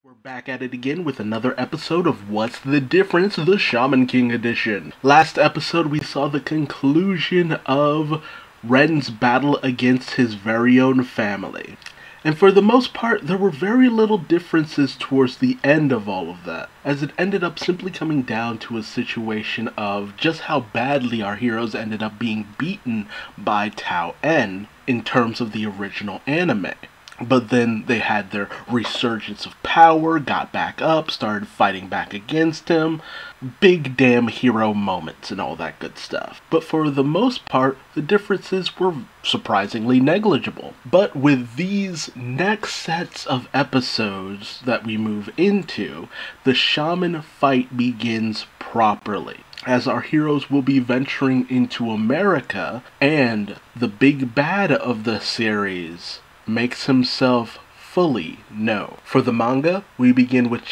We're back at it again with another episode of What's the Difference? The Shaman King edition. Last episode we saw the conclusion of Ren's battle against his very own family. And for the most part, there were very little differences towards the end of all of that, as it ended up simply coming down to a situation of just how badly our heroes ended up being beaten by Tao En in terms of the original anime. But then they had their resurgence of power, got back up, started fighting back against him. Big damn hero moments and all that good stuff. But for the most part, the differences were surprisingly negligible. But with these next sets of episodes that we move into, the shaman fight begins properly, as our heroes will be venturing into America, and the big bad of the series makes himself fully known. For the manga, we begin with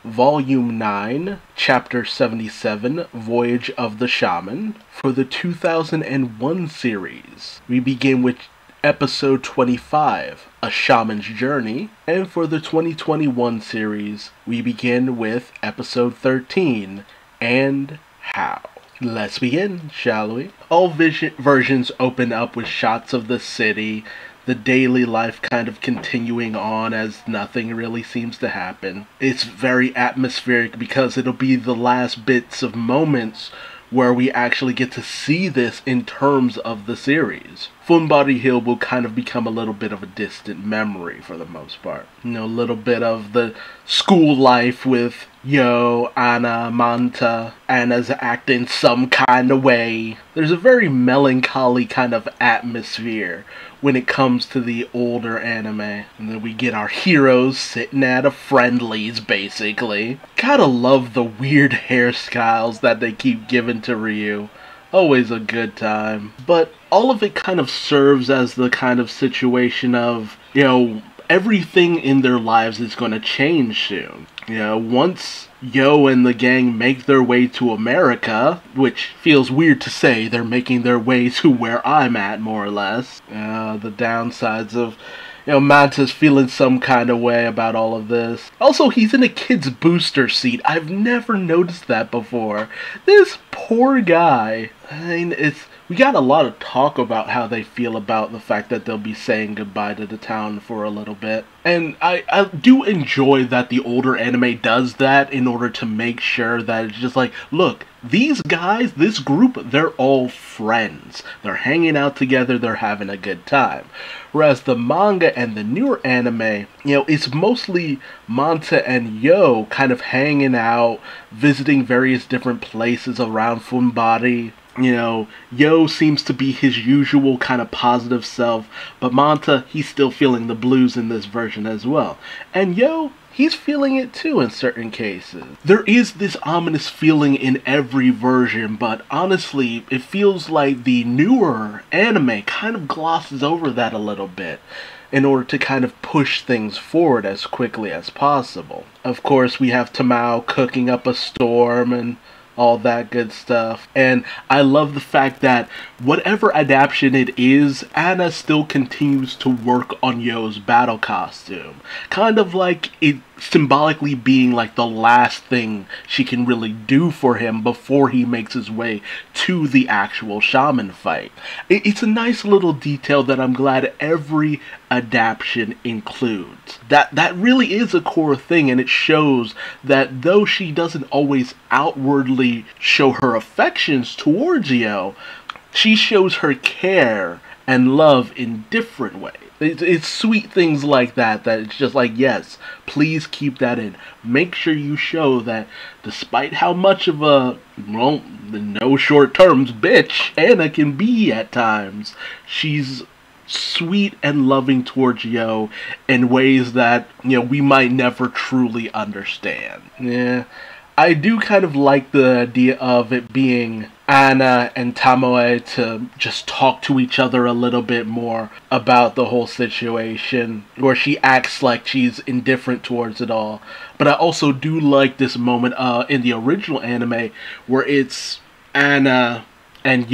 Volume 9, Chapter 77, Voyage of the Shaman. For the 2001 series, we begin with Episode 25, A Shaman's Journey. And for the 2021 series, we begin with Episode 13, And How. Let's begin, shall we? All versions open up with shots of the city, the daily life kind of continuing on as nothing really seems to happen. It's very atmospheric because it'll be the last bits of moments where we actually get to see this in terms of the series. Funbari Hill will kind of become a little bit of a distant memory for the most part. You know, a little bit of the school life with Yo, Anna, Manta. Anna's acting some kind of way. There's a very melancholy kind of atmosphere when it comes to the older anime. And then we get our heroes sitting at a Friendly's, basically. Gotta love the weird hairstyles that they keep giving to Ryu. Always a good time. But all of it kind of serves as the kind of situation of, you know, everything in their lives is going to change soon. You know, once Yo and the gang make their way to America, which feels weird to say, they're making their way to where I'm at, more or less. The downsides of, you know, Manta's feeling some kind of way about all of this. Also, he's in a kid's booster seat. I've never noticed that before. This poor guy. I mean, we got a lot of talk about how they feel about the fact that they'll be saying goodbye to the town for a little bit. And I do enjoy that the older anime does that in order to make sure that it's just like, look, these guys, this group, they're all friends. They're hanging out together, they're having a good time. Whereas the manga and the newer anime, you know, it's mostly Manta and Yo kind of hanging out, visiting various different places around Funbari. You know, Yo seems to be his usual kind of positive self, but Manta, he's still feeling the blues in this version as well. And Yo, he's feeling it too in certain cases. There is this ominous feeling in every version, but honestly, it feels like the newer anime kind of glosses over that a little bit in order to kind of push things forward as quickly as possible. Of course, we have Tamao cooking up a storm and all that good stuff. And I love the fact that whatever adaptation it is, Anna still continues to work on Yo's battle costume. Kind of like it symbolically being like the last thing she can really do for him before he makes his way to the actual shaman fight. It's a nice little detail that I'm glad every adaptation includes. That really is a core thing, and it shows that though she doesn't always outwardly show her affections towards Yo, she shows her care and love in different ways. It's sweet things like that it's just like, yes, please keep that in. Make sure you show that despite how much of a, well, no short terms bitch Anna can be at times, she's sweet and loving towards Yo in ways that, you know, we might never truly understand. Yeah, I do kind of like the idea of it being Anna and Tamoe to just talk to each other a little bit more about the whole situation, where she acts like she's indifferent towards it all. But I also do like this moment in the original anime where it's Anna And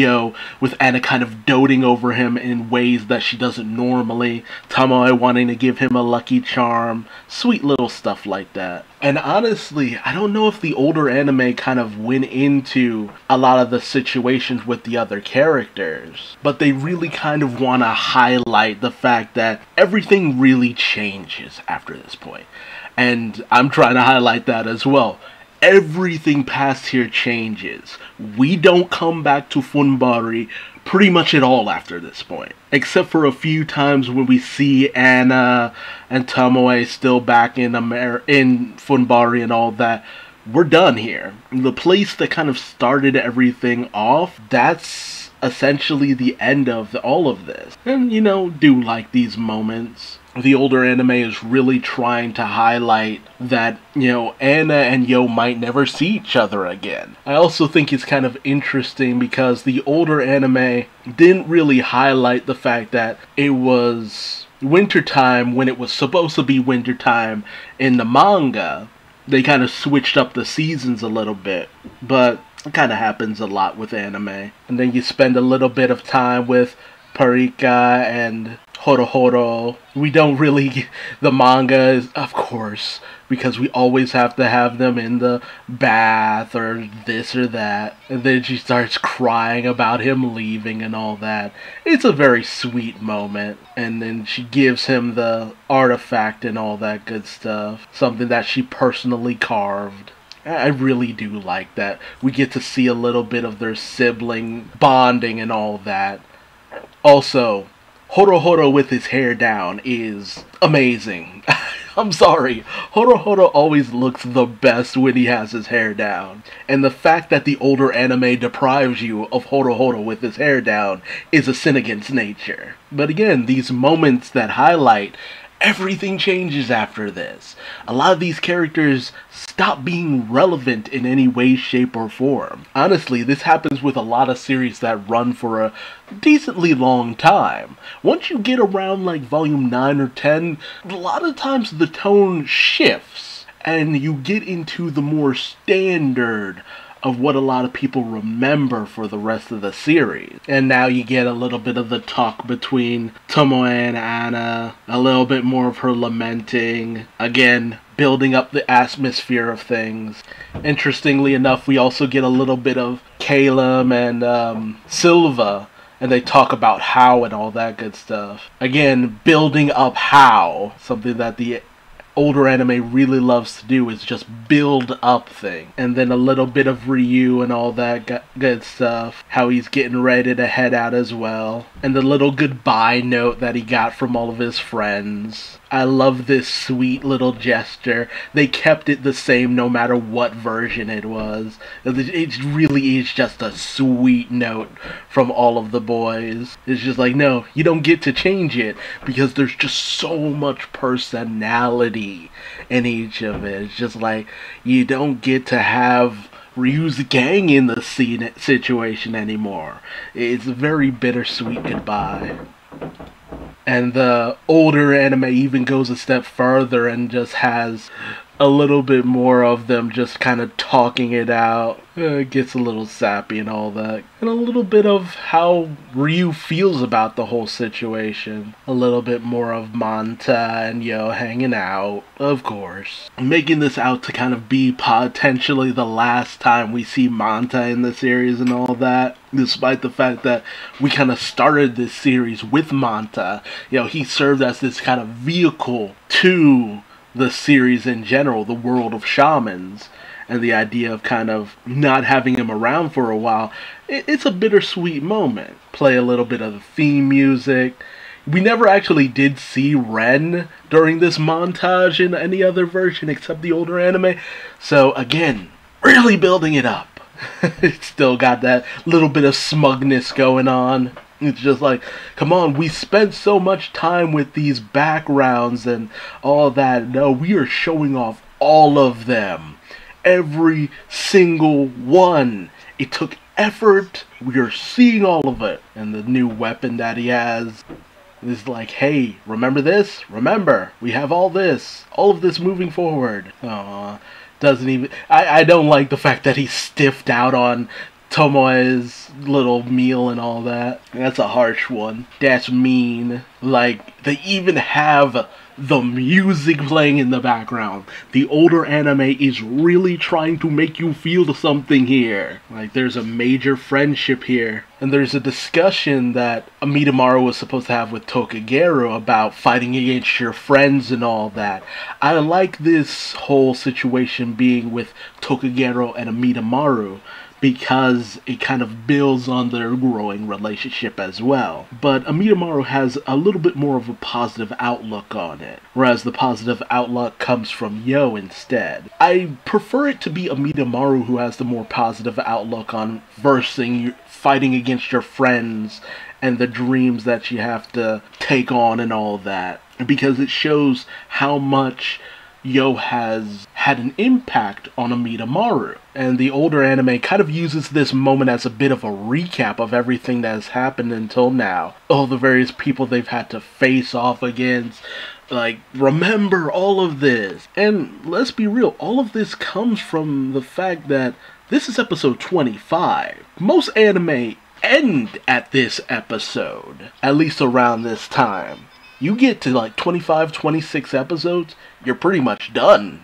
with Anna kind of doting over him in ways that she doesn't normally. Tomoe wanting to give him a lucky charm. Sweet little stuff like that. And honestly, I don't know if the older anime kind of went into a lot of the situations with the other characters, but they really kind of want to highlight the fact that everything really changes after this point. And I'm trying to highlight that as well. Everything past here changes. We don't come back to Funbari pretty much at all after this point. Except for a few times when we see Anna and Tomoe still back in Funbari and all that. We're done here. The place that kind of started everything off, that's essentially the end of all of this. And, do like these moments. The older anime is really trying to highlight that, Anna and Yo might never see each other again. I also think it's kind of interesting because the older anime didn't really highlight the fact that it was wintertime when it was supposed to be wintertime in the manga. They kind of switched up the seasons a little bit, but it kind of happens a lot with anime. And then you spend a little bit of time with Parika and Horo. We don't really, the manga is, of course, because we always have to have them in the bath or this or that. And then she starts crying about him leaving and all that. It's a very sweet moment. And then she gives him the artifact and all that good stuff. Something that she personally carved. I really do like that. We get to see a little bit of their sibling bonding and all that. Also, Horo with his hair down is amazing. I'm sorry. Horo always looks the best when he has his hair down. And the fact that the older anime deprives you of Horo with his hair down is a sin against nature. But again, these moments that highlight everything changes after this. A lot of these characters stop being relevant in any way, shape, or form. Honestly, this happens with a lot of series that run for a decently long time. Once you get around like volume 9 or 10, a lot of times the tone shifts and you get into the more standard of what a lot of people remember for the rest of the series. And now you get a little bit of the talk between Tomoe and Anna, a little bit more of her lamenting, again, building up the atmosphere of things. Interestingly enough, we also get a little bit of Calum and Silva, and they talk about how and all that good stuff. Again, building up how, something that the older anime really loves to do is just build up things. And then a little bit of Ryu and all that good stuff. How he's getting ready to head out as well. And the little goodbye note that he got from all of his friends. I love this sweet little gesture. They kept it the same no matter what version it was. It really is just a sweet note from all of the boys. It's just like, no, you don't get to change it because there's just so much personality in each of it. It's just like, you don't get to have Ryu's gang in the situation anymore. It's a very bittersweet goodbye. And the older anime even goes a step further and just has a little bit more of them just kind of talking it out. It gets a little sappy and all that. And a little bit of how Ryu feels about the whole situation. A little bit more of Manta and Yo hanging out, of course. Making this out to kind of be potentially the last time we see Manta in the series and all that. Despite the fact that we kind of started this series with Manta. He served as this kind of vehicle to the series in general, the world of shamans, and the idea of kind of not having him around for a while. It's a bittersweet moment. Play a little bit of the theme music. We never actually did see Ren during this montage in any other version except the older anime. So again, really building it up. It's still got that little bit of smugness going on. It's just like, come on, we spent so much time with these backgrounds and all that. No, we are showing off all of them. Every single one. It took effort. We are seeing all of it. And the new weapon that he has is like, hey, remember this? Remember, we have all this. All of this moving forward. Aww. Doesn't even... I don't like the fact that he's stiffed out on Tomoe's little meal and all that. That's a harsh one. That's mean. Like, they even have the music playing in the background. The older anime is really trying to make you feel something here. Like, there's a major friendship here. And there's a discussion that Amidamaru was supposed to have with Tokagero about fighting against your friends and all that. I like this whole situation being with Tokagero and Amidamaru, because it kind of builds on their growing relationship as well. But Amidamaru has a little bit more of a positive outlook on it, whereas the positive outlook comes from Yo instead. I prefer it to be Amidamaru who has the more positive outlook on fighting against your friends and the dreams that you have to take on and all that, because it shows how much Yo has had an impact on Amidamaru. And the older anime kind of uses this moment as a bit of a recap of everything that has happened until now. All the various people they've had to face off against. Like, remember all of this. And let's be real, all of this comes from the fact that this is episode 25. Most anime end at this episode, at least around this time. You get to like 25, 26 episodes, you're pretty much done.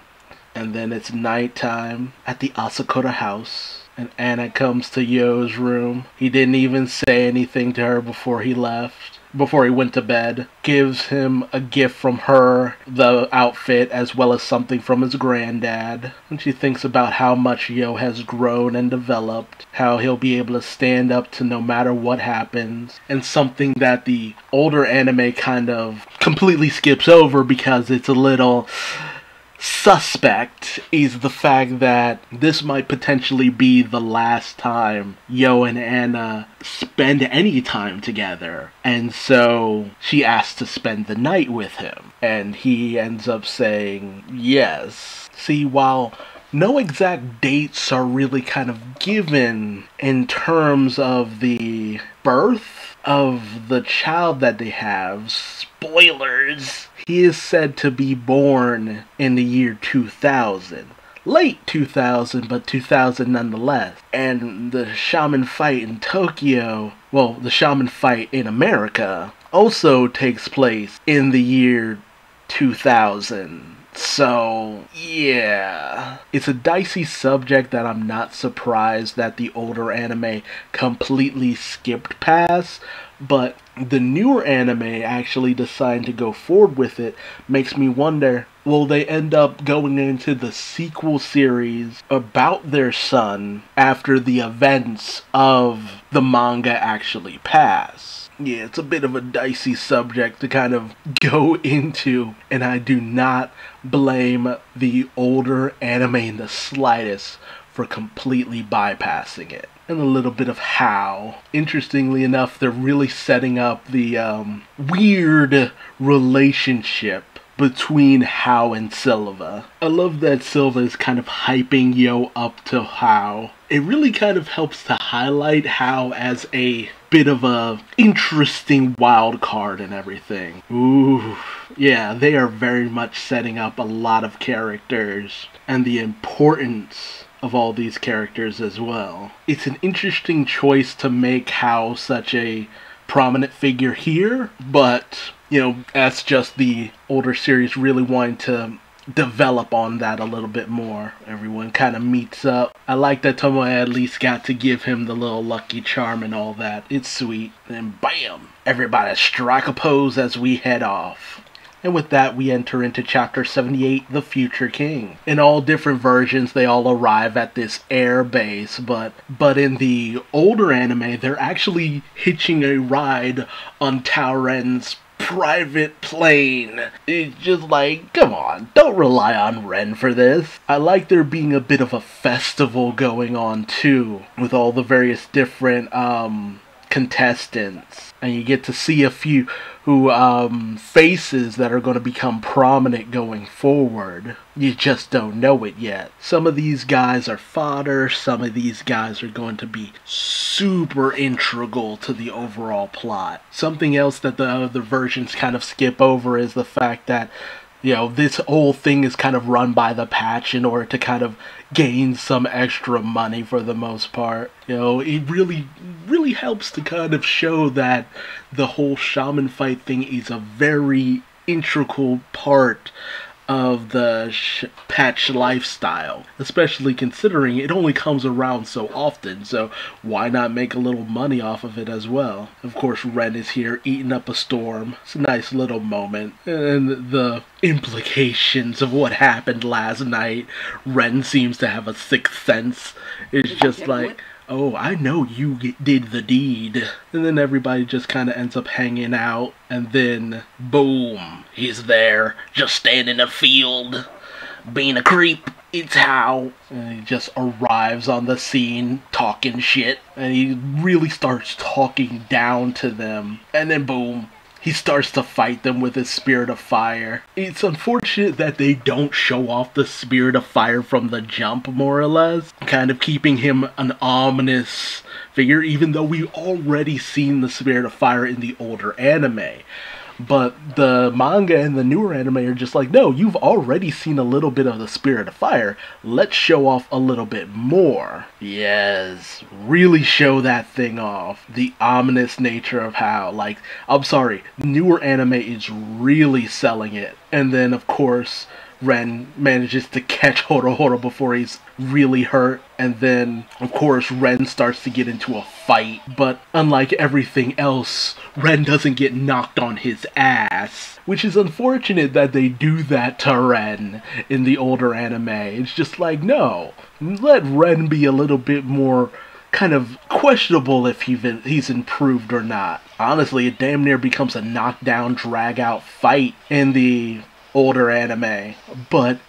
And then it's nighttime at the Asakura house, and Anna comes to Yo's room. He didn't even say anything to her before he left, before he went to bed. Gives him a gift from her, the outfit, as well as something from his granddad. And she thinks about how much Yo has grown and developed, how he'll be able to stand up to no matter what happens. And something that the older anime kind of completely skips over because it's a little suspect is the fact that this might potentially be the last time Yo and Anna spend any time together. And so she asks to spend the night with him. And he ends up saying yes. See, while no exact dates are really kind of given in terms of the birth of the child that they have, spoilers, he is said to be born in the year 2000. Late 2000, but 2000 nonetheless. And the Shaman fight in Tokyo, well, the Shaman fight in America, also takes place in the year 2000. So, yeah. It's a dicey subject that I'm not surprised that the older anime completely skipped past, but the newer anime actually deciding to go forward with it makes me wonder, will they end up going into the sequel series about their son after the events of the manga actually pass? Yeah, it's a bit of a dicey subject to kind of go into, and I do not blame the older anime in the slightest for completely bypassing it. And a little bit of how. Interestingly enough, they're really setting up the weird relationship between How and Silva. I love that Silva is kind of hyping Yo up to How. It really kind of helps to highlight How as a bit of a interesting wild card and everything. Ooh, yeah, they are very much setting up a lot of characters and the importance of all these characters as well. It's an interesting choice to make How such a prominent figure here, but, you know, that's just the older series really wanting to develop on that a little bit more. Everyone kind of meets up. I like that Tomoe at least got to give him the little lucky charm and all that. It's sweet. And bam! Everybody strike a pose as we head off. And with that, we enter into Chapter 78, The Future King. In all different versions, they all arrive at this air base, but in the older anime, they're actually hitching a ride on Tauren's private plane. It's just like, come on, don't rely on Ren for this. I like there being a bit of a festival going on too, with all the various different contestants, and you get to see a few faces that are going to become prominent going forward. You just don't know it yet. Some of these guys are fodder, some of these guys are going to be super integral to the overall plot. Something else that the other versions kind of skip over is the fact that this whole thing is kind of run by the patch in order to kind of gain some extra money for the most part. It really helps to kind of show that the whole shaman fight thing is a very integral part of the patch lifestyle, especially considering it only comes around so often, so why not make a little money off of it as well? Of course, Ren is here eating up a storm. It's a nice little moment, and the implications of what happened last night. Ren seems to have a sixth sense. It's just like, oh, I know you did the deed. And then everybody just kind of ends up hanging out. And then, boom, he's there, just standing in a field, being a creep. It's how. And he just arrives on the scene, talking shit. And he really starts talking down to them. And then, boom, he starts to fight them with his spirit of fire. It's unfortunate that they don't show off the spirit of fire from the jump, more or less. Kind of keeping him an ominous figure, even though we've already seen the spirit of fire in the older anime. But the manga and the newer anime are just like, no, you've already seen a little bit of the spirit of fire. Let's show off a little bit more. Yes, really show that thing off. The ominous nature of how, I'm sorry, newer anime is really selling it. And then, of course, Ren manages to catch Horo before he's really hurt, and then, of course, Ren starts to get into a fight, but unlike everything else, Ren doesn't get knocked on his ass, which is unfortunate that they do that to Ren in the older anime. It's just like, no, let Ren be a little bit more kind of questionable if he's improved or not. Honestly, it damn near becomes a knockdown, drag-out fight in the older anime, but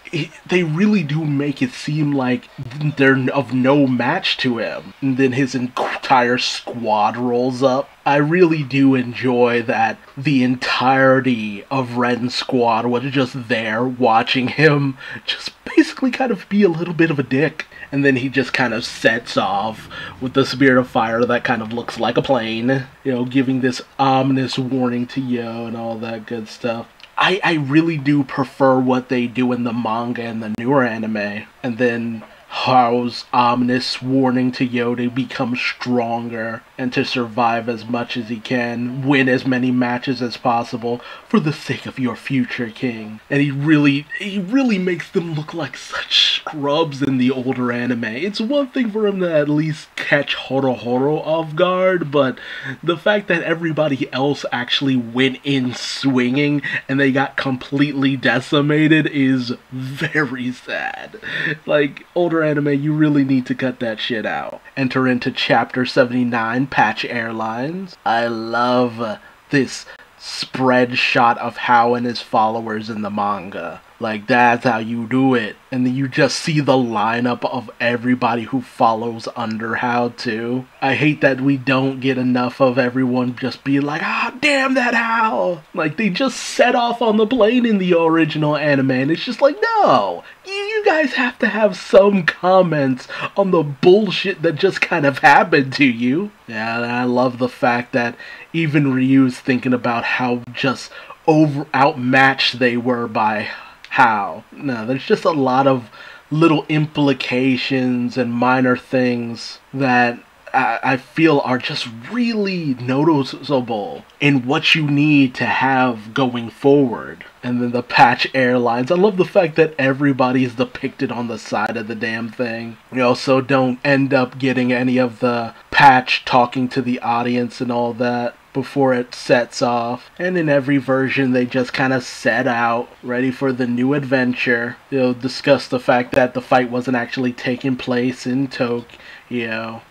they really do make it seem like they're of no match to him. And then his entire squad rolls up. I really do enjoy that the entirety of Ren's squad was just there watching him just basically kind of be a little bit of a dick. And then he just kind of sets off with the spirit of fire that kind of looks like a plane, giving this ominous warning to Yo and all that good stuff. I really do prefer what they do in the manga and the newer anime. And then Hao's ominous warning to Yo to become stronger and to survive as much as he can, win as many matches as possible for the sake of your future king. And he really makes them look like such scrubs in the older anime. It's one thing for him to at least catch Horo off guard, but the fact that everybody else actually went in swinging and they got completely decimated is very sad. Older anime, you really need to cut that shit out. Enter into chapter 79, Patch Airlines. I love this spread shot of Hao and his followers in the manga. That's how you do it. And then you just see the lineup of everybody who follows under Hao too. I hate that we don't get enough of everyone just being like, ah, damn that Hao! They just set off on the plane in the original anime, and it's just like, no! You guys have to have some comments on the bullshit that just kind of happened to you. Yeah, and I love the fact that even Ryu's thinking about how just outmatched they were by Hao. No, there's just a lot of little implications and minor things that I feel are just really noticeable in what you need to have going forward. And then the Patch Airlines. I love the fact that everybody is depicted on the side of the damn thing. So don't end up getting any of the Patch talking to the audience and all that before it sets off. And in every version they just kind of set out ready for the new adventure. Discuss the fact that the fight wasn't actually taking place in Tokyo.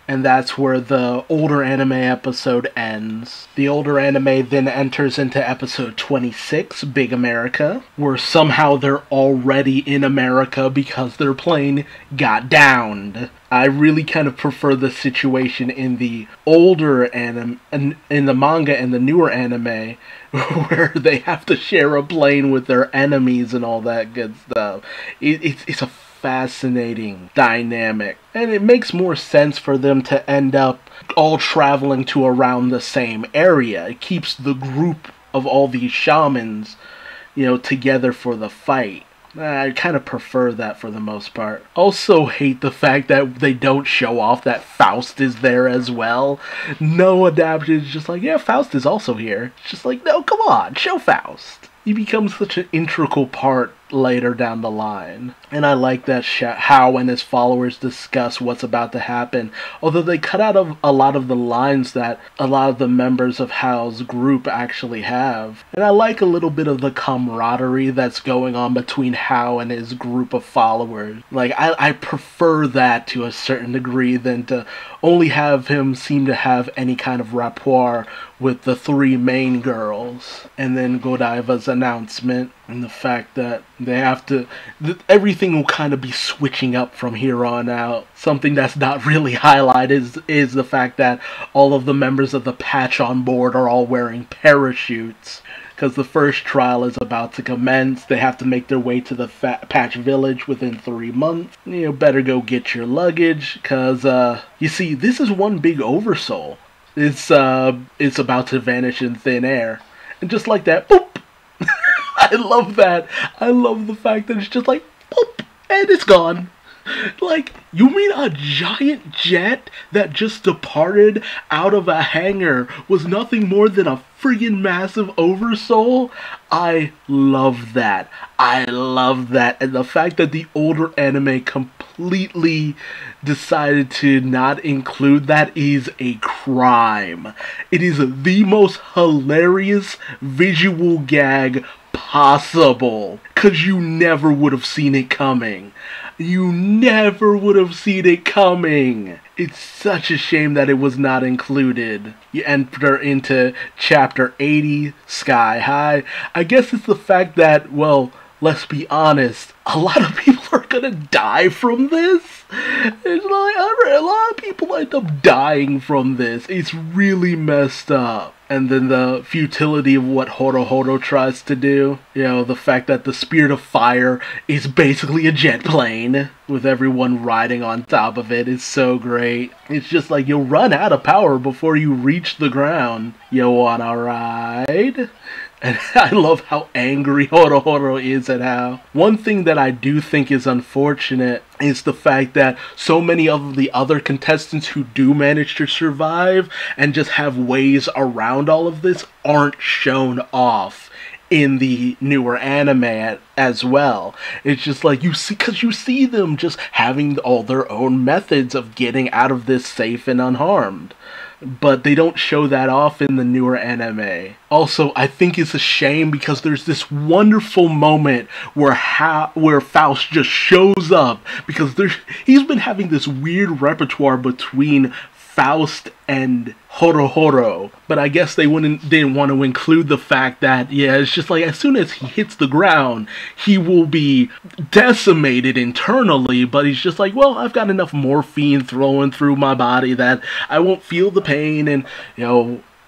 And that's where the older anime episode ends. The older anime then enters into episode 26, Big America, where somehow they're already in America because their plane got downed. I really kind of prefer the situation in the older anime, in the manga and the newer anime, where they have to share a plane with their enemies and all that good stuff. It's a fascinating dynamic, and it makes more sense for them to end up all traveling to around the same area. It keeps the group of all these shamans together for the fight. I kind of prefer that for the most part. Also hate the fact that they don't show off that Faust is there as well. No adaptation is just like, yeah, Faust is also here. It's just like, no, come on, show Faust. He becomes such an integral part later down the line. And I like that Hao and his followers discuss what's about to happen, although they cut out of a lot of the lines that a lot of the members of Hao's group actually have. And I like a little bit of the camaraderie that's going on between Hao and his group of followers. Like, I prefer that to a certain degree than to only have him seem to have any kind of rapport with the three main girls. And then Godaiva's announcement and the fact that they have to, everything will kind of be switching up from here on out. Something that's not really highlighted is the fact that all of the members of the patch on board are all wearing parachutes. Because the first trial is about to commence. They have to make their way to the patch village within 3 months. Better go get your luggage, because, you see, this is one big oversoul. It's about to vanish in thin air. And just like that, boop! I love that. I love the fact that it's just like, boop, and it's gone. Like, you mean a giant jet that just departed out of a hangar was nothing more than a friggin' massive oversoul? I love that. I love that. And the fact that the older anime completely decided to not include that is a crime. It is the most hilarious visual gag possible, 'cause you never would have seen it coming. You never would have seen it coming. It's such a shame that it was not included. You enter into chapter 80, Sky High. I guess it's the fact that, well, let's be honest, a lot of people are gonna die from this. It's like, a lot of people end up dying from this. It's really messed up. And then the futility of what Horo tries to do. The fact that the Spirit of Fire is basically a jet plane with everyone riding on top of it is so great. It's just like, you'll run out of power before you reach the ground. You wanna ride? And I love how angry Horo is at Hao. One thing that I do think is unfortunate is the fact that so many of the other contestants who do manage to survive and just have ways around all of this aren't shown off in the newer anime as well. It's just like, you see them just having all their own methods of getting out of this safe and unharmed. But they don't show that off in the newer anime. Also, I think it's a shame because there's this wonderful moment where Faust just shows up, because he's been having this weird repertoire between Faust and Horo, but I guess they didn't want to include the fact that, yeah, it's just like, as soon as he hits the ground, he will be decimated internally, but he's just like, well, I've got enough morphine flowing through my body that I won't feel the pain, and,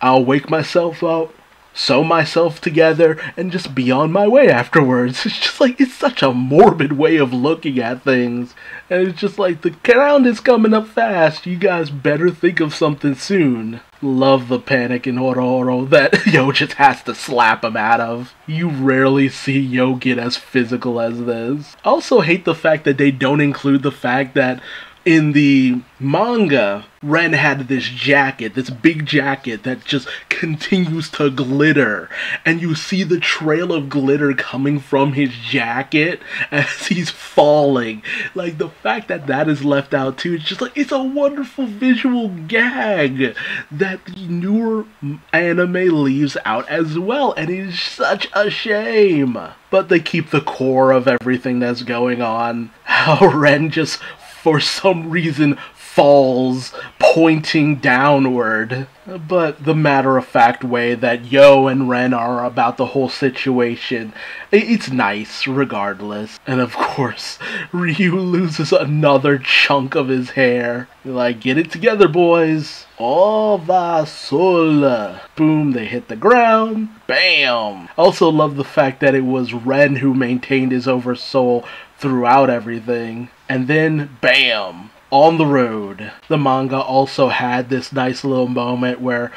I'll wake myself up, sew myself together, and just be on my way afterwards. It's just like, it's such a morbid way of looking at things. And it's just like, the ground is coming up fast. You guys better think of something soon. Love the panic in Horo that Yo just has to slap him out of. You rarely see Yo get as physical as this. I also hate the fact that they don't include the fact that in the manga, Ren had this jacket, this big jacket that just continues to glitter. And you see the trail of glitter coming from his jacket as he's falling. Like, the fact that that is left out too, it's just like, it's a wonderful visual gag that the newer anime leaves out as well. And it is such a shame. But they keep the core of everything that's going on. How Ren just, for some reason, falls pointing downward. But the matter-of-fact way that Yo and Ren are about the whole situation, it's nice regardless. And of course, Ryu loses another chunk of his hair. Like, get it together, boys. Oh, va sol. Boom, they hit the ground. Bam! Also love the fact that it was Ren who maintained his oversoul throughout everything. And then, bam! On the road. The manga also had this nice little moment where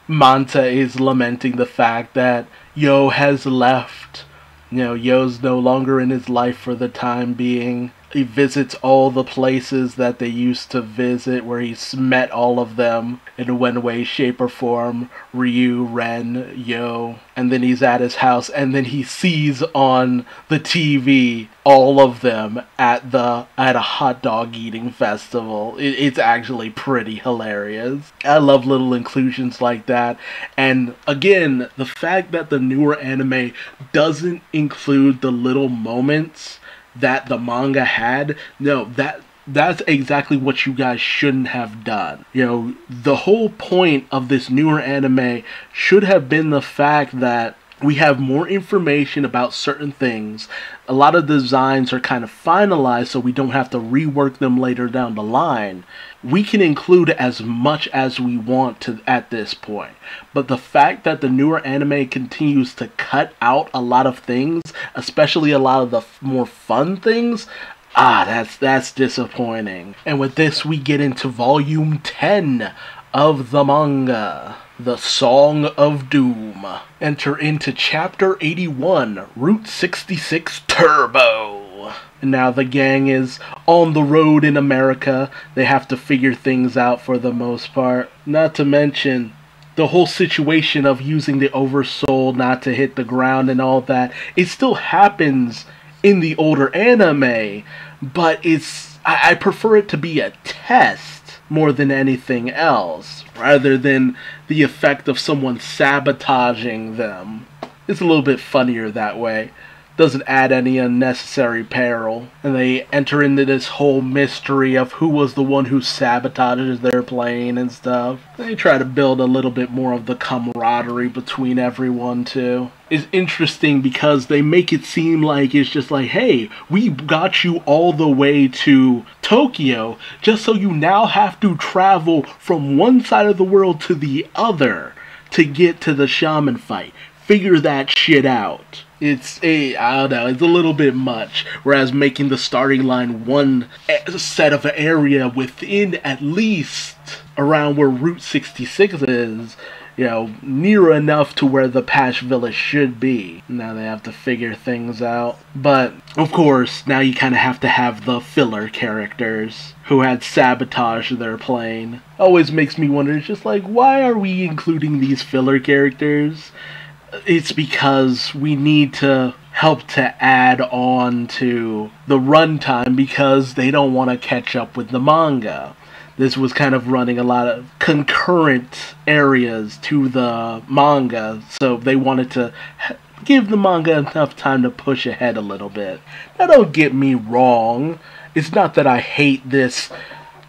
Manta is lamenting the fact that Yo has left Yo's no longer in his life for the time being. He visits all the places that they used to visit, where he's met all of them in one way, shape, or form. Ryu, Ren, Yo. And then he's at his house, and then he sees on the TV all of them at a hot dog eating festival. It's actually pretty hilarious. I love little inclusions like that. And again, the fact that the newer anime doesn't include the little moments that the manga had, that's exactly what you guys shouldn't have done. The whole point of this newer anime should have been the fact that we have more information about certain things. A lot of designs are kind of finalized, so we don't have to rework them later down the line. We can include as much as we want to at this point. But the fact that the newer anime continues to cut out a lot of things, especially a lot of the more fun things, that's disappointing. And with this, we get into volume 10 of the manga, The Song of Doom. Enter into chapter 81, Route 66 Turbo. And now the gang is on the road in America. They have to figure things out for the most part. Not to mention the whole situation of using the oversoul not to hit the ground and all that. It still happens in the older anime, but I prefer it to be a test more than anything else, rather than the effect of someone sabotaging them. It's a little bit funnier that way. Doesn't add any unnecessary peril. And they enter into this whole mystery of who was the one who sabotages their plane and stuff. They try to build a little bit more of the camaraderie between everyone too. It's interesting because they make it seem like it's just like, hey, we got you all the way to Tokyo just so you now have to travel from one side of the world to the other to get to the shaman fight. Figure that shit out. It's a little bit much. Whereas making the starting line one set of an area within at least around where Route 66 is, near enough to where the Pash Village should be. Now they have to figure things out. But, of course, now you kind of have to have the filler characters who had sabotaged their plane. Always makes me wonder, it's just like, why are we including these filler characters? It's because we need to help to add on to the runtime because they don't want to catch up with the manga. This was kind of running a lot of concurrent areas to the manga, so they wanted to give the manga enough time to push ahead a little bit. Now don't get me wrong, it's not that I hate this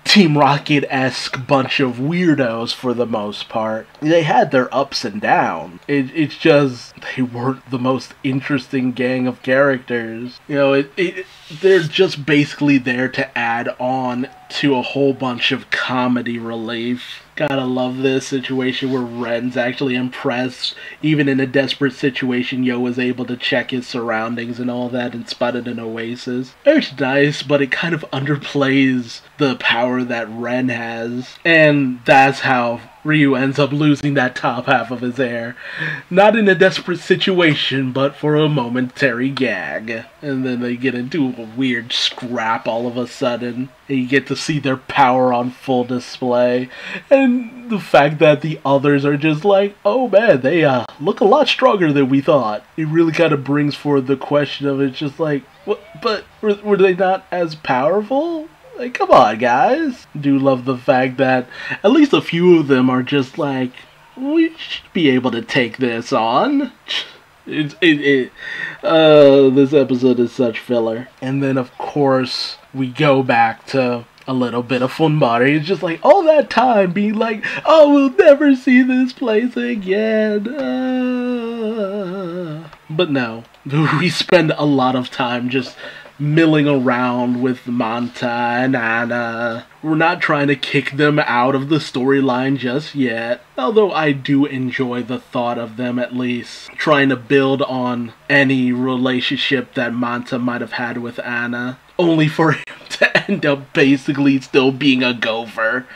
Team Rocket-esque bunch of weirdos for the most part. They had their ups and downs. It's just, they weren't the most interesting gang of characters. They're just basically there to add on to a whole bunch of comedy relief. Gotta love this situation where Ren's actually impressed. Even in a desperate situation, Yo is able to check his surroundings and all that and spotted an oasis. It's nice, but it kind of underplays the power that Ren has. And that's how Ryu ends up losing that top half of his hair. Not in a desperate situation, but for a momentary gag. And then they get into a weird scrap all of a sudden. And you get to see their power on full display. And the fact that the others are just like, oh man, they look a lot stronger than we thought. It really kind of brings forward the question of it's just like, what? But were they not as powerful? Like, come on, guys. Do love the fact that at least a few of them are just like, we should be able to take this on. This episode is such filler. And then, of course, we go back to a little bit of Funbari. It's just like all that time being like, oh, we'll never see this place again. But no, we spend a lot of time just milling around with Manta and Anna. We're not trying to kick them out of the storyline just yet, although I do enjoy the thought of them at least trying to build on any relationship that Manta might have had with Anna, only for him to end up basically still being a gopher.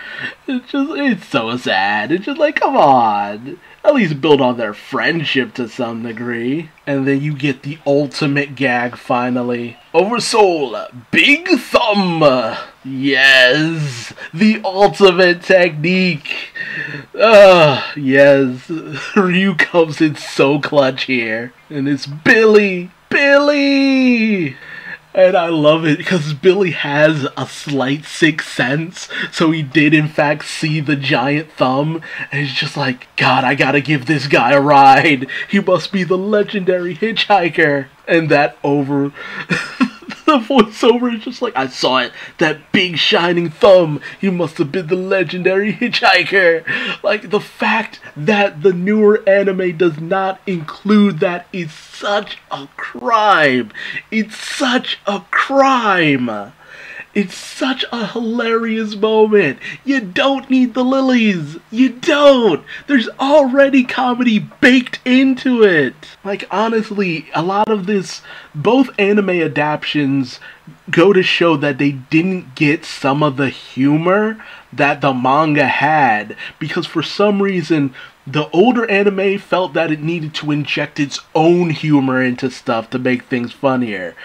It's so sad. It's just like, come on. At least build on their friendship to some degree. And then you get the ultimate gag finally. Oversoul, Big Thumb! Yes! The ultimate technique! Yes. Ryu comes in so clutch here. And it's Billy! Billy! And I love it because Billy has a slight sixth sense, so he did in fact see the giant thumb, and he's just like, God, I gotta give this guy a ride. He must be the legendary hitchhiker. And that the voiceover is just like, I saw it, that big shining thumb. He must have been the legendary hitchhiker. Like, the fact that the newer anime does not include that is such a crime. It's such a crime. It's such a hilarious moment. You don't need the lilies. You don't. There's already comedy baked into it. Like, honestly, a lot of this, both anime adaptations go to show that they didn't get some of the humor that the manga had, because for some reason the older anime felt that it needed to inject its own humor into stuff to make things funnier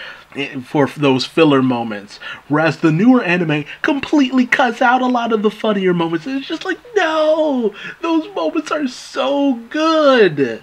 for those filler moments, whereas the newer anime completely cuts out a lot of the funnier moments. It's just like, no, those moments are so good.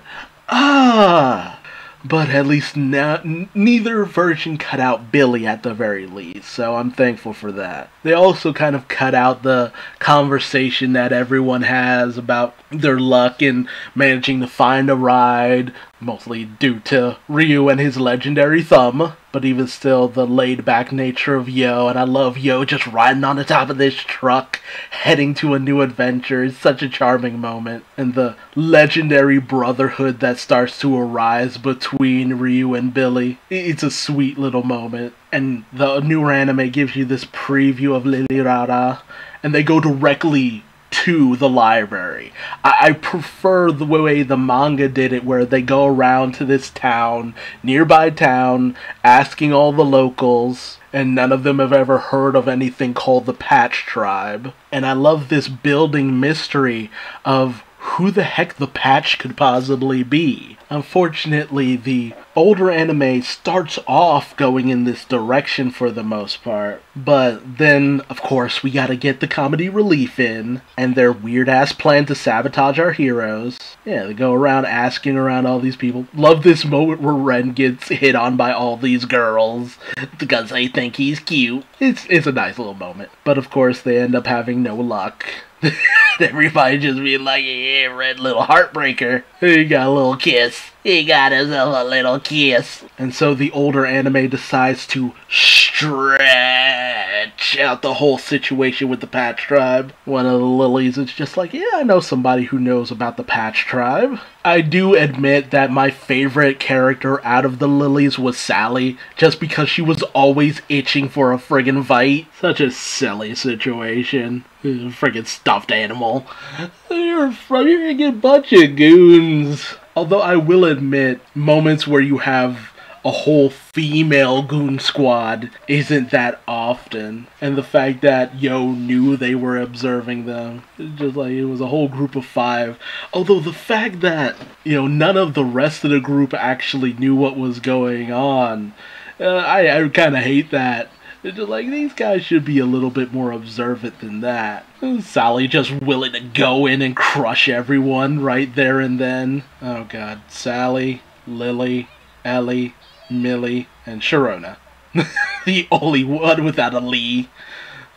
But at least neither version cut out Billy at the very least, so I'm thankful for that. They also kind of cut out the conversation that everyone has about their luck in managing to find a ride, mostly due to Ryu and his legendary thumb. But even still, the laid-back nature of Yo, and I love Yo just riding on the top of this truck, heading to a new adventure, is such a charming moment. And the legendary brotherhood that starts to arise between Ryu and Billy, it's a sweet little moment. And the newer anime gives you this preview of Lilirara, and they go directly to the library. I prefer the way the manga did it, where they go around to this town, nearby town, asking all the locals, and none of them have ever heard of anything called the Patch Tribe. And I love this building mystery of who the heck the Patch could possibly be. Unfortunately, the older anime starts off going in this direction for the most part, but then, of course, we gotta get the comedy relief in, and their weird-ass plan to sabotage our heroes. Yeah, they go around asking around all these people. Love this moment where Ren gets hit on by all these girls because they think he's cute. It's a nice little moment. But of course, they end up having no luck. Everybody just being like, yeah, Red little heartbreaker. He got a little kiss. He got himself a little kiss. And so the older anime decides to stretch out the whole situation with the Patch Tribe. One of the lilies is just like, yeah, I know somebody who knows about the Patch Tribe. I do admit that my favorite character out of the lilies was Sally, just because she was always itching for a friggin' fight. Such a silly situation. Friggin' stuffed animal. You're a bunch of goons. Although I will admit, moments where you have a whole female goon squad isn't that often. And the fact that Yo knew they were observing them, just like it was a whole group of 5. Although the fact that, none of the rest of the group actually knew what was going on, I kind of hate that. It's just like, these guys should be a little bit more observant than that. Sally just willing to go in and crush everyone right there and then. Oh god. Sally, Lily, Ellie, Millie, and Sharona. The only one without a Lee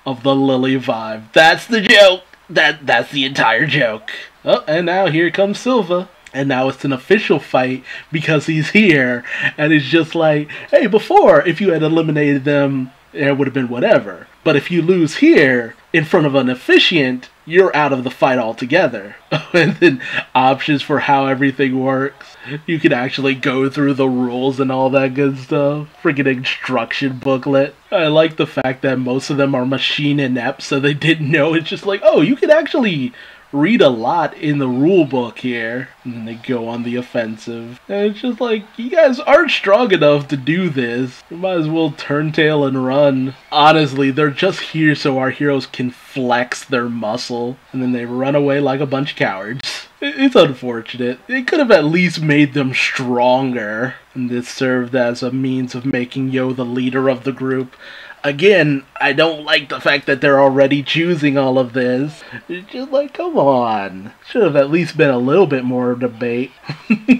of the Lily vibe. That's the joke! That's the entire joke. Oh, and now here comes Silva. And now it's an official fight because he's here. And it's just like, hey, before, if you had eliminated them, it would have been whatever. But if you lose here, in front of an officiant, you're out of the fight altogether. And then options for how everything works. You can actually go through the rules and all that good stuff. Freaking instruction booklet. I like the fact that most of them are machine inept, so they didn't know. It's just like, oh, you can actually read a lot in the rule book here. And then they go on the offensive. And it's just like, you guys aren't strong enough to do this. You might as well turn tail and run. Honestly, they're just here so our heroes can flex their muscle. And then they run away like a bunch of cowards. It's unfortunate. It could have at least made them stronger. And this served as a means of making Yo the leader of the group. Again, I don't like the fact that they're already choosing all of this. It's just like, come on. Should have at least been a little bit more debate.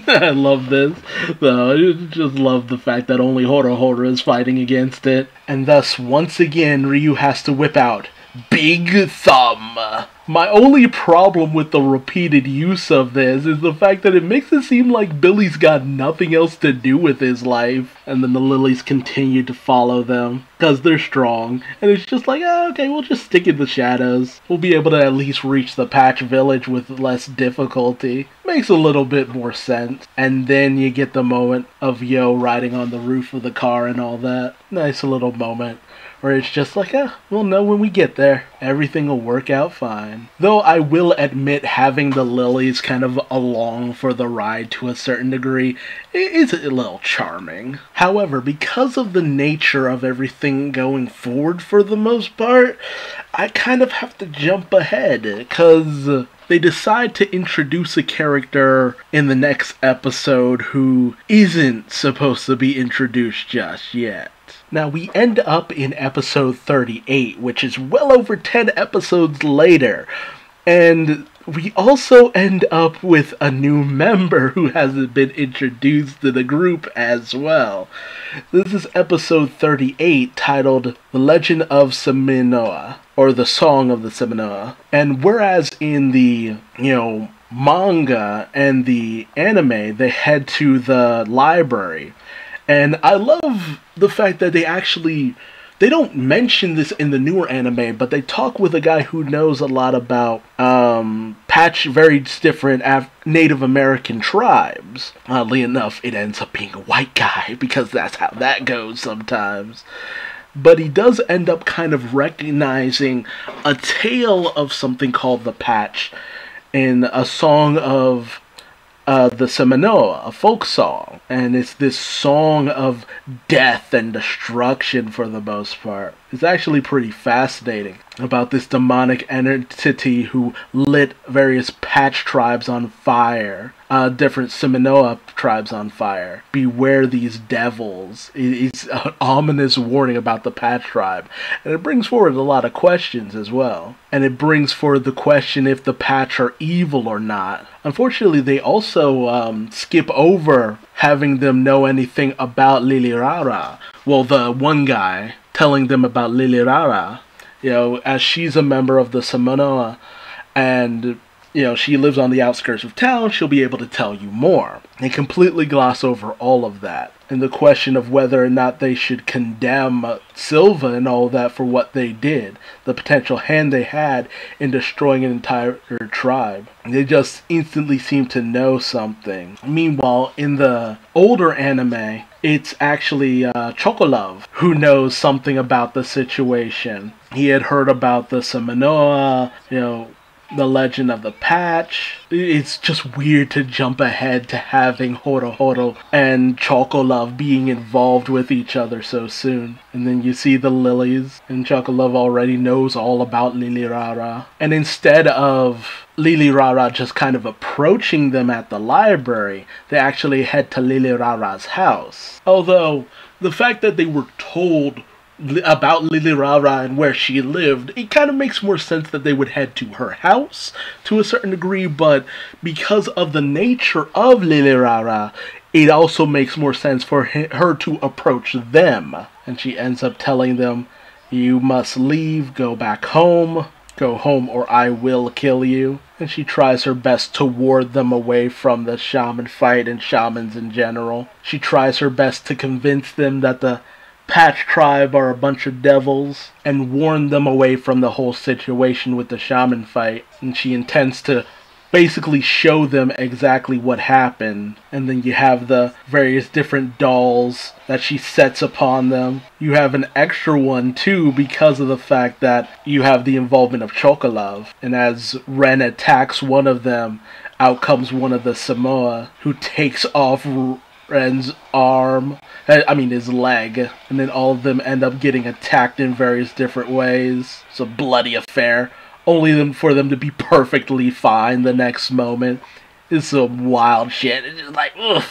I love this. So, I just love the fact that only Horo is fighting against it. And thus, once again, Ryu has to whip out Big Thumb. My only problem with the repeated use of this is the fact that it makes it seem like Billy's got nothing else to do with his life. And then the lilies continue to follow them because they're strong. And it's just like, oh, okay, we'll just stick in the shadows. We'll be able to at least reach the Patch Village with less difficulty. Makes a little bit more sense. And then you get the moment of Yo riding on the roof of the car and all that. Nice little moment. Where it's just like, we'll know when we get there. Everything will work out fine. Though I will admit having the lilies kind of along for the ride to a certain degree is a little charming. However, because of the nature of everything going forward for the most part, I kind of have to jump ahead, because they decide to introduce a character in the next episode who isn't supposed to be introduced just yet. Now, we end up in episode 38, which is well over 10 episodes later, and we also end up with a new member who hasn't been introduced to the group as well. This is episode 38, titled The Legend of Seminoa, or The Song of the Seminoa. And whereas in the, manga and the anime, they head to the library. And I love the fact that they don't mention this in the newer anime, but they talk with a guy who knows a lot about very different Native American tribes. Oddly enough, it ends up being a white guy, because that's how that goes sometimes. But he does end up kind of recognizing a tale of something called the Patch in a song of the Seminoa, a folk song, and it's this song of death and destruction for the most part. It's actually pretty fascinating about this demonic entity who lit various Patch tribes on fire, different Seminoa tribes on fire. Beware these devils. It's an ominous warning about the Patch tribe, and it brings forward a lot of questions as well. And it brings forward the question if the Patch are evil or not. Unfortunately, they also skip over having them know anything about Lilirara. Well, the one guy telling them about Lilirara, as she's a member of the Seminoa, and she lives on the outskirts of town, she'll be able to tell you more. They completely gloss over all of that. And the question of whether or not they should condemn Silva and all that for what they did, the potential hand they had in destroying an entire tribe. They just instantly seem to know something. Meanwhile, in the older anime, it's actually Chocolove who knows something about the situation. He had heard about the Seminoa, the legend of the Patch. It's just weird to jump ahead to having Horo and Chocolove being involved with each other so soon. And then you see the lilies, and Chocolove already knows all about Lilirara. And instead of Lilirara just kind of approaching them at the library, they actually head to Lilirara's house. Although, the fact that they were told about Lilirara and where she lived, it kind of makes more sense that they would head to her house to a certain degree, but because of the nature of Lilirara, it also makes more sense for her to approach them. And she ends up telling them, you must leave, go back home, go home or I will kill you. And she tries her best to ward them away from the shaman fight and shamans in general. She tries her best to convince them that the Patch tribe are a bunch of devils and warn them away from the whole situation with the shaman fight. And she intends to basically show them exactly what happened. And then you have the various different dolls that she sets upon them. You have an extra one too because of the fact that you have the involvement of Chocolove. And as Ren attacks one of them, out comes one of the Seminoa, who takes off Ren's arm, his leg, and then all of them end up getting attacked in various different ways. It's a bloody affair, only for them to be perfectly fine the next moment. It's some wild shit. It's just like, ugh,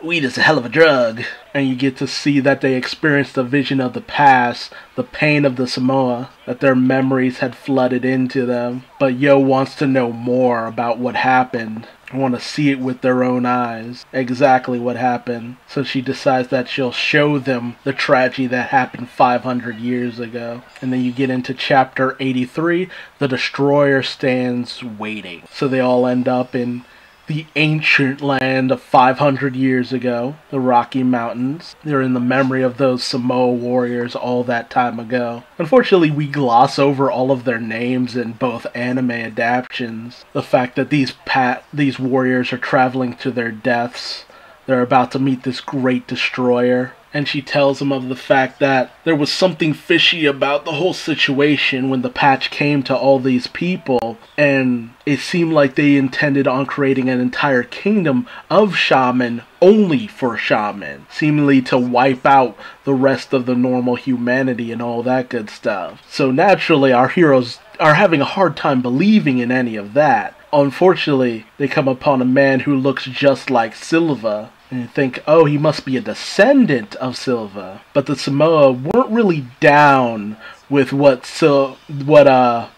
weed is a hell of a drug. And you get to see that they experienced a vision of the past, the pain of the Seminoa, that their memories had flooded into them. But Yo wants to know more about what happened. I want to see it with their own eyes, exactly what happened. So she decides that she'll show them the tragedy that happened 500 years ago. And then you get into chapter 83, the Destroyer stands waiting. So they all end up in the ancient land of 500 years ago, the Rocky Mountains. They're in the memory of those Samoa warriors all that time ago. Unfortunately, we gloss over all of their names in both anime adaptations. The fact that these warriors are traveling to their deaths. They're about to meet this great destroyer. And she tells him of the fact that there was something fishy about the whole situation when the patch came to all these people, and it seemed like they intended on creating an entire kingdom of Shaman only for Shaman, seemingly to wipe out the rest of the normal humanity and all that good stuff. So naturally our heroes are having a hard time believing in any of that. Unfortunately, they come upon a man who looks just like Silva, and you think, oh, he must be a descendant of Silva. But the Samoa weren't really down with what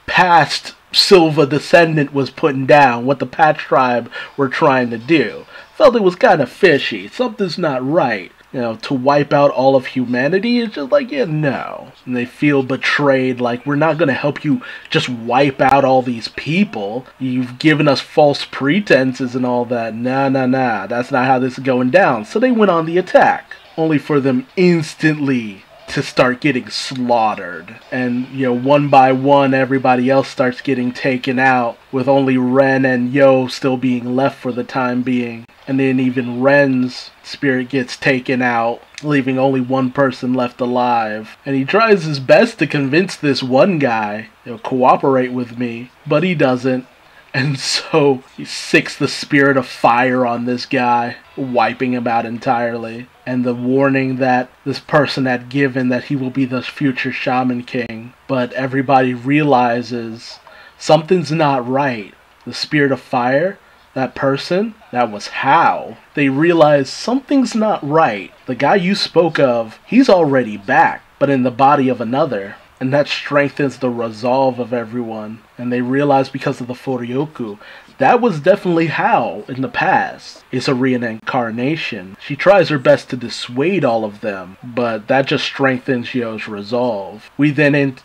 past Silva descendant was putting down, what the Patch tribe were trying to do. Felt it was kind of fishy. Something's not right. You know, to wipe out all of humanity is just like, yeah, no. And they feel betrayed, like, we're not going to help you just wipe out all these people. You've given us false pretenses and all that. Nah, that's not how this is going down. So they went on the attack, only for them instantly to start getting slaughtered. And, you know, one by one, everybody else starts getting taken out, with only Ren and Yo still being left for the time being. And then even Ren's spirit gets taken out, leaving only one person left alive. And he tries his best to convince this one guy to cooperate with me, but he doesn't. And so he sicks the spirit of fire on this guy, wiping him out entirely. And the warning that this person had given that he will be the future Shaman King. But everybody realizes something's not right. The spirit of fire, that person, that was How. They realize something's not right. The guy you spoke of, he's already back, but in the body of another. And that strengthens the resolve of everyone. And they realize because of the Furyoku, that was definitely How in the past. It's a reincarnation. She tries her best to dissuade all of them, but that just strengthens Yo's resolve. We then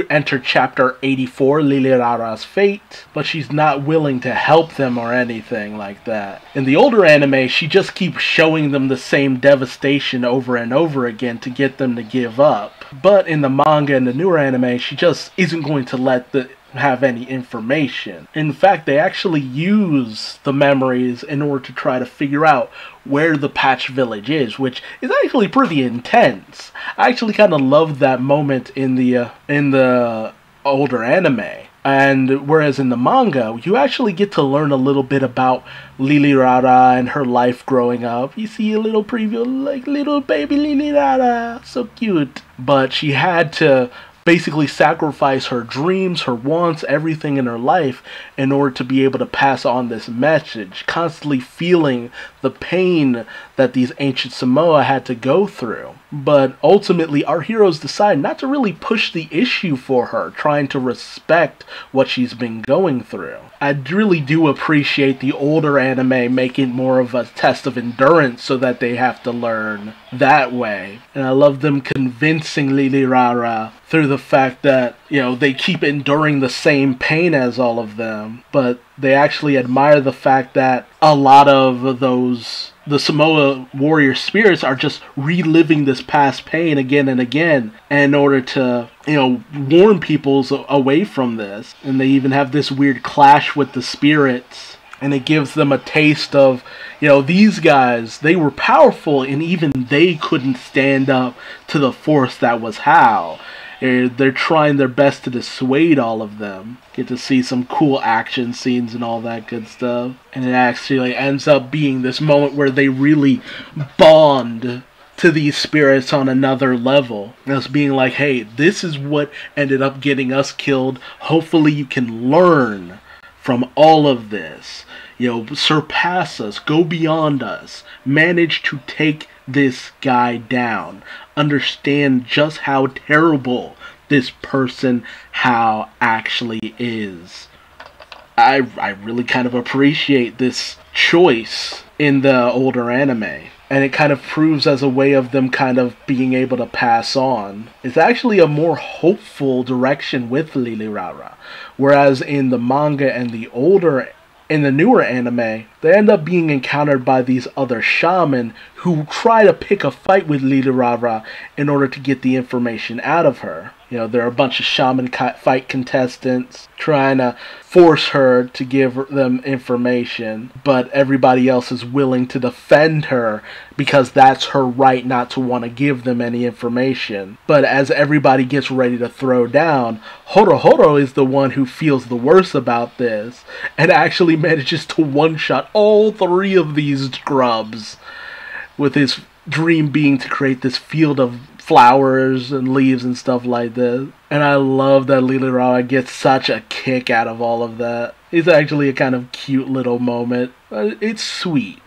enter chapter 84, Lilirara's fate, but she's not willing to help them or anything like that. In the older anime, she just keeps showing them the same devastation over and over again to get them to give up. But in the manga and the newer anime, she just isn't going to let have any information. In fact, they actually use the memories in order to try to figure out where the Patch Village is, which is actually pretty intense. I actually kind of loved that moment in the older anime. And whereas in the manga, you actually get to learn a little bit about Lilirara and her life growing up. You see a little preview, like little baby Lilirara, so cute. But she had to basically sacrifice her dreams, her wants, everything in her life in order to be able to pass on this message, constantly feeling the pain that these ancient Samoa had to go through. But ultimately, our heroes decide not to really push the issue for her, trying to respect what she's been going through. I really do appreciate the older anime making more of a test of endurance so that they have to learn that way. And I love them convincing Lilirara through the fact that, you know, they keep enduring the same pain as all of them, but they actually admire the fact that a lot of those the Seminoa warrior spirits are just reliving this past pain again and again in order to, warn people away from this. And they even have this weird clash with the spirits. And it gives them a taste of, these guys, they were powerful and even they couldn't stand up to the force that was Hao. They're trying their best to dissuade all of them. Get to see some cool action scenes and all that good stuff. And it actually ends up being this moment where they really bond to these spirits on another level. Us being like, hey, this is what ended up getting us killed. Hopefully you can learn from all of this. Surpass us, go beyond us, manage to take this guy down, understand just how terrible this person Hao actually is. I really kind of appreciate this choice in the older anime. And it kind of proves as a way of them kind of being able to pass on. It's actually a more hopeful direction with Lilirara. Whereas in the manga and in the newer anime, they end up being encountered by these other shaman who try to pick a fight with Lilirara in order to get the information out of her. There are a bunch of shaman fight contestants trying to force her to give them information, but everybody else is willing to defend her because that's her right not to want to give them any information. But as everybody gets ready to throw down, Horo is the one who feels the worst about this and actually manages to one-shot all three of these scrubs, with his dream being to create this field of flowers and leaves and stuff like this. And I love that Lilirara gets such a kick out of all of that. It's actually a kind of cute little moment. It's sweet.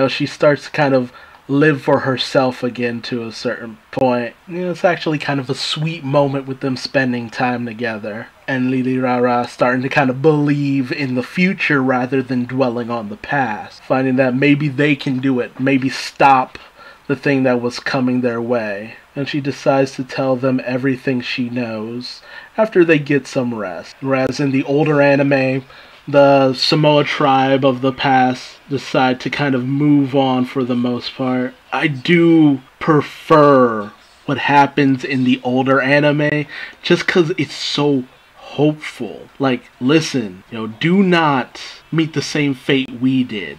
She starts to kind of live for herself again to a certain point. It's actually kind of a sweet moment with them spending time together. And Lilirara starting to kind of believe in the future rather than dwelling on the past. Finding that maybe they can do it. Maybe stop the thing that was coming their way. And she decides to tell them everything she knows after they get some rest. Whereas in the older anime, the Seminoa tribe of the past decide to kind of move on for the most part. I do prefer what happens in the older anime just because it's so hopeful. Like, listen, do not meet the same fate we did.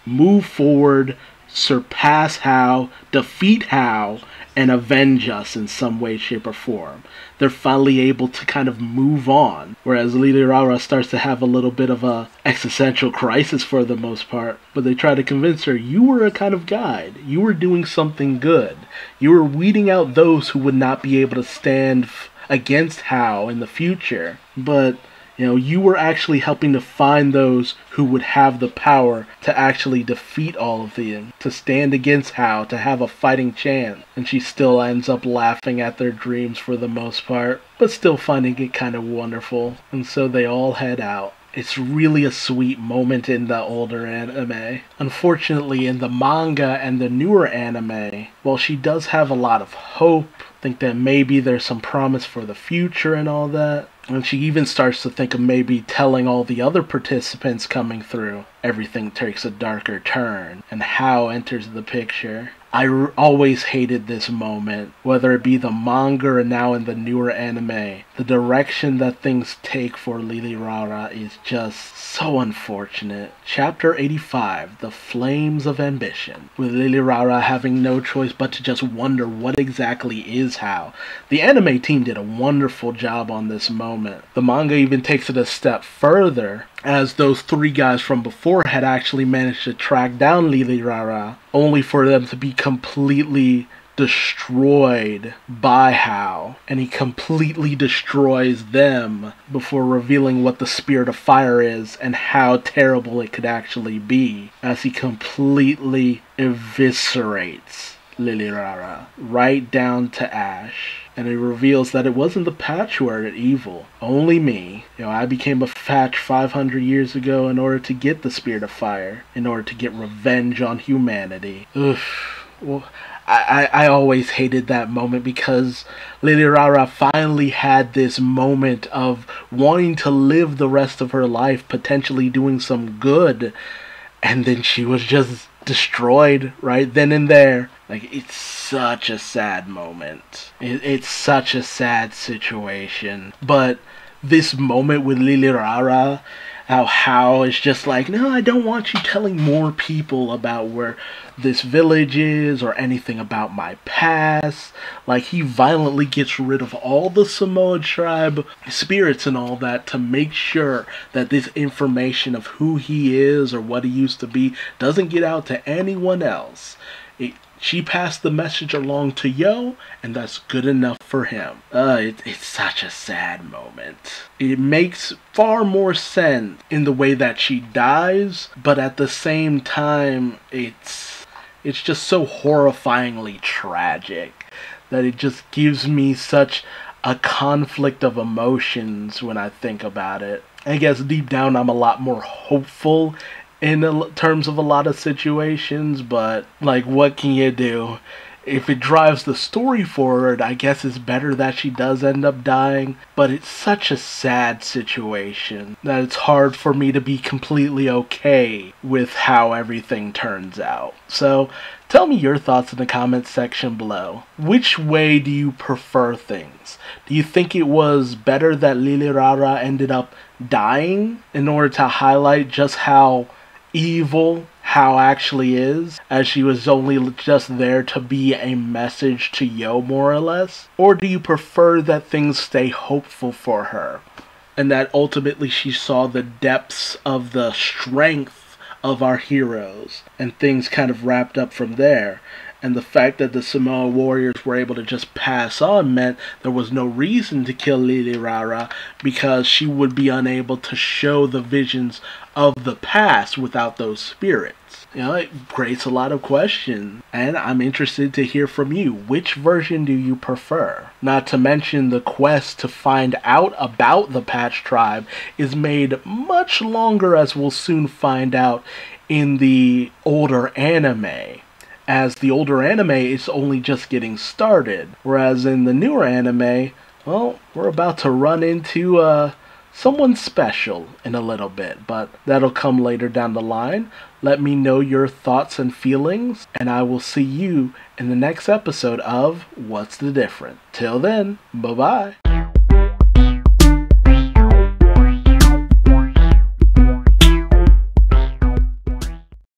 Move forward, surpass Hao, defeat Hao, and avenge us in some way, shape, or form. They're finally able to kind of move on, whereas Lilirara starts to have a little bit of a existential crisis for the most part. But they try to convince her, you were a kind of guide. You were doing something good. You were weeding out those who would not be able to stand against Hao in the future. But you were actually helping to find those who would have the power to actually defeat all of them, to stand against Hao, to have a fighting chance. And she still ends up laughing at their dreams for the most part, but still finding it kind of wonderful. And so they all head out. It's really a sweet moment in the older anime. Unfortunately, in the manga and the newer anime, while she does have a lot of hope, think that maybe there's some promise for the future and all that, and she even starts to think of maybe telling all the other participants coming through, everything takes a darker turn, and Hao enters the picture. I always hated this moment, whether it be the manga or now in the newer anime. The direction that things take for Lilirara is just so unfortunate. Chapter 85, The Flames of Ambition. With Lilirara having no choice but to just wonder what exactly is Hao. The anime team did a wonderful job on this moment. The manga even takes it a step further, as those three guys from before had actually managed to track down Lilirara, only for them to be completely destroyed by Hao, and he completely destroys them before revealing what the spirit of fire is and how terrible it could actually be, as he completely eviscerates Lilirara right down to ash. And it reveals that it wasn't the patch who are evil, only me. I became a patch 500 years ago in order to get the spirit of fire, in order to get revenge on humanity. Well, I always hated that moment because Lilirara finally had this moment of wanting to live the rest of her life, potentially doing some good, and then she was just destroyed right then and there. Like, it's such a sad moment. It's such a sad situation. But this moment with Lilirara, how it's just like, no, I don't want you telling more people about where this village is or anything about my past. Like, he violently gets rid of all the Samoa tribe spirits and all that to make sure that this information of who he is or what he used to be doesn't get out to anyone else. She passed the message along to Yo, and that's good enough for him. It's such a sad moment. It makes far more sense in the way that she dies, but at the same time, it's just so horrifyingly tragic that it just gives me such a conflict of emotions when I think about it. I guess deep down I'm a lot more hopeful in terms of a lot of situations, but like, what can you do? If it drives the story forward, I guess it's better that she does end up dying, but it's such a sad situation that it's hard for me to be completely okay with how everything turns out. So tell me your thoughts in the comments section below. Which way do you prefer things? Do you think it was better that Lilirara ended up dying in order to highlight just how evil How actually is, as she was only just there to be a message to Yo, more or less? Or do you prefer that things stay hopeful for her, and that ultimately she saw the depths of the strength of our heroes, and things kind of wrapped up from there? And the fact that the Seminoa warriors were able to just pass on meant there was no reason to kill Lilirara, because she would be unable to show the visions of the past without those spirits. You know, it creates a lot of questions, and I'm interested to hear from you. Which version do you prefer? Not to mention the quest to find out about the Patch Tribe is made much longer, as we'll soon find out in the older anime. As the older anime is only just getting started, whereas in the newer anime, well, we're about to run into someone special in a little bit, but that'll come later down the line. Let me know your thoughts and feelings, and I will see you in the next episode of What's the Difference? Till then, bye-bye.